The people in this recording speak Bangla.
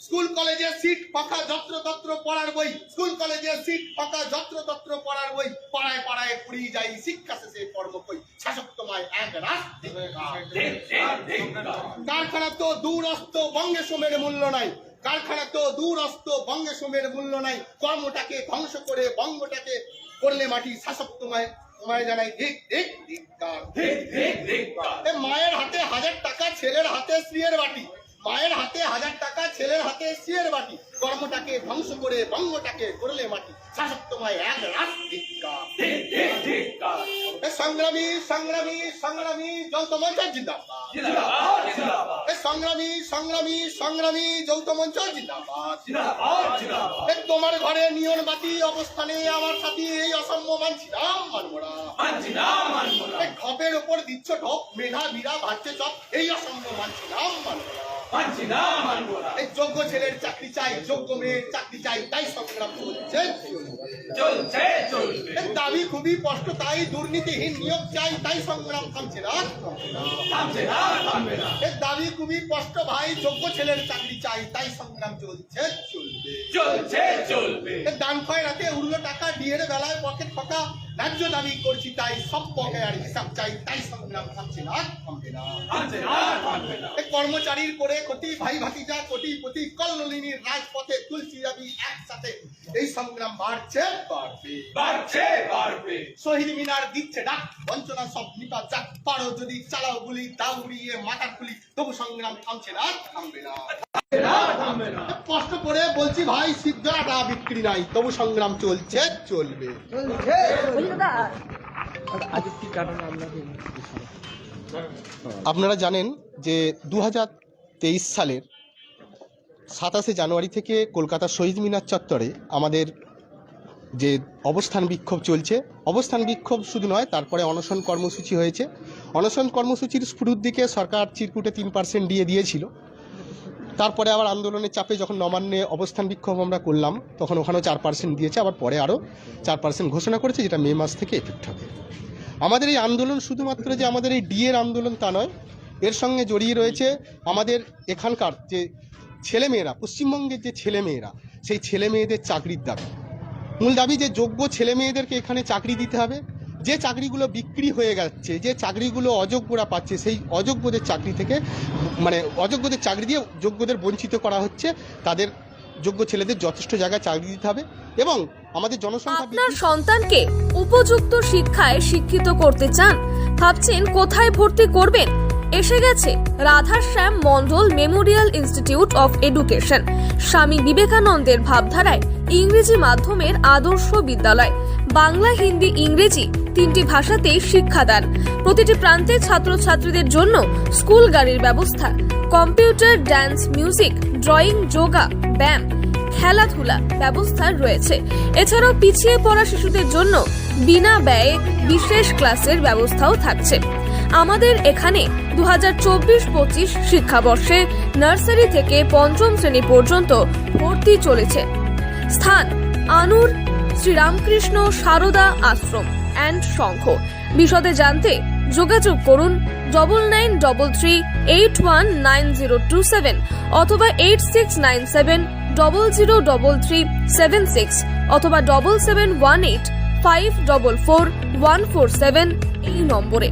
স্কুল কলেজে সিট ফাঁকা যত্রতত্র পড়ার বই, স্কুল কলেজে সিট ফাঁকা যত্রতত্র পড়ার বই, পাড়ায় পাড়ায় পুড়িয়ে যাই শিক্ষা শেষে কর্ম কই, শাসক তোমায় এক রাষ্ট্র। কারখানা তো দূরস্থ বঙ্গে সোমের মূল্য নাই, কারখানা তো দূরস্থ বঙ্গে সোমের মূল্য নাই, কর্মটাকে ধ্বংস করে বঙ্গটাকে করলে মাটি, শাসক তোমায় জানাই ঠিক ঠিক ধিক্কার। মায়ের হাতে 1000 টাকা ছেলের হাতে শ্রীয়ের বাটি, মায়ের হাতে 1000 টাকা ছেলের হাতে শ্রীয়ের বাটি, কর্মটাকে ধ্বংস করে বঙ্গটাকে করলে মাটি, শাসক তোমায় এক রাষ্ট্র ধিক্কার। সংগ্রামী সংগ্রামী সংগ্রামী যৌথ মঞ্চ জিন্দাবাদ, সংগ্রামী সংগ্রামী সংগ্রামী যৌথ মঞ্চ জিন্দাবাদ। তোমার ঘরে নিয়ন বাতি অবস্থানে আমার সাথী, এই অসম্য মানছি না মানবো না। ঢপের উপর দিচ্ছ ঢপ, মেধাবীরা ভাবছে চপ, এই অসম্য মানছি না মানবো না। এই যোগ্য ছেলের চাকরি চাই, যোগ্য মেয়ের চাকরি চাই, তাই সংগ্রাম চলছে চলবে। দাবি খুবই স্পষ্ট, তাই দুর্নীতিহীন নিয়োগ চাই, তাই সংগ্রাম থামছে না। দাবি খুবই স্পষ্ট ভাই, যোগ্য ছেলের চাকরি চাই, তাই সংগ্রাম চলছে চলবে। দান খয়রাতে উড়লো টাকা, ডিএর বেলায় পকেট ফাঁকা, ন্যায্য দাবি করছি তাই সব বকেয়ার হিসাব চাই, তাই সংগ্রাম থামছে না থামবে না। কর্মচারীর করে কোটি ভাই ভাতিজা কোটিপতি, কল্লোলিনীর রাজপথে তুলছি যাবি একসাথে, এই সংগ্রাম বাড়ছে বাড়বে। শহীদ মিনার দিচ্ছে ডাক, বঞ্চনা সব নিপাত যাক, পারো যদি চালাও গুলি, দাও উড়িয়ে মাথার খুলি, তবু সংগ্রাম থামছে না থামবে না। কষ্ট করে বলছি ভাই, সিদ্ধাটা বিক্রি নাই, তবু সংগ্রাম চলছে চলবে। আপনারা জানেন যে 2023 সালের 27শে জানুয়ারি থেকে কলকাতার শহীদ মিনার চত্বরে আমাদের যে অবস্থান বিক্ষোভ চলছে, অবস্থান বিক্ষোভ শুধু নয়, তারপরে অনশন কর্মসূচি হয়েছে। অনশন কর্মসূচির শুরুর দিকে সরকার চিরকুটে 3% দিয়ে দিয়েছিল, তারপরে আবার আন্দোলনের চাপে যখন নবান্নে অবস্থান বিক্ষোভ আমরা করলাম, তখন ওখানেও 4% দিয়েছে, আবার পরে আরও 4% ঘোষণা করেছে, যেটা মে মাস থেকে এফেক্ট হবে। আমাদের এই আন্দোলন শুধুমাত্র যে আমাদের এই ডিএর আন্দোলন তা নয়, এর সঙ্গে জড়িয়ে রয়েছে আমাদের এখানকার যে ছেলেমেয়েরা, পশ্চিমবঙ্গের যে ছেলেমেয়েরা, সেই ছেলেমেয়েদের চাকরির দাবি। মূল দাবি যে যোগ্য ছেলেমেয়েদেরকে এখানে চাকরি দিতে হবে, যে চাকরিগুলো বিক্রি হয়ে যাচ্ছে, যে চাকরিগুলো অযোগ্যরা পাচ্ছে, সেই অযোগ্যদের চাকরি থেকে অযোগ্যদের চাকরি দিয়ে যোগ্যদের বঞ্চিত করা হচ্ছে, তাদের যোগ্য ছেলেদের যথেষ্ট জায়গায় চাকরি দিতে হবে। এবং আমাদের জনসংখ্যা, আপনার সন্তানকে উপযুক্ত শিক্ষায় শিক্ষিত করতে চান, ভাবছেন কোথায় ভর্তি করবেন? এসে গেছে Radhashyam Mondal Memorial institute of education, স্বামী বিবেকানন্দের ভাবধারায় ইংরেজি মাধ্যমের আদর্শ বিদ্যালয়। বাংলা, হিন্দি, ইংরেজি 3টি ভাষাতেই শিক্ষাদান। প্রতিটি প্রান্তে ছাত্রছাত্রীদের জন্য স্কুল গাড়ির ব্যবস্থা, computer, dance, music, drawing, yoga, ব্যায়াম, খেলাধুলা ব্যবস্থা রয়েছে। এছাড়াও পিছিয়ে পড়া শিশুদের জন্য বিনা ব্যয়ে বিশেষ ক্লাসের ব্যবস্থাও থাকছে। আমাদের এখানে 2024-25 শিক্ষাবর্ষে নার্সারি থেকে 5ম শ্রেণী পর্যন্ত ভর্তি চলেছে। স্থান আনুর শ্রীরামকৃষ্ণ সারদা আশ্রম অ্যান্ড সংঘ। বিশদে জানতে যোগাযোগ করুন 9933819027 অথবা 8697003376 অথবা 7718544147 এই নম্বরে।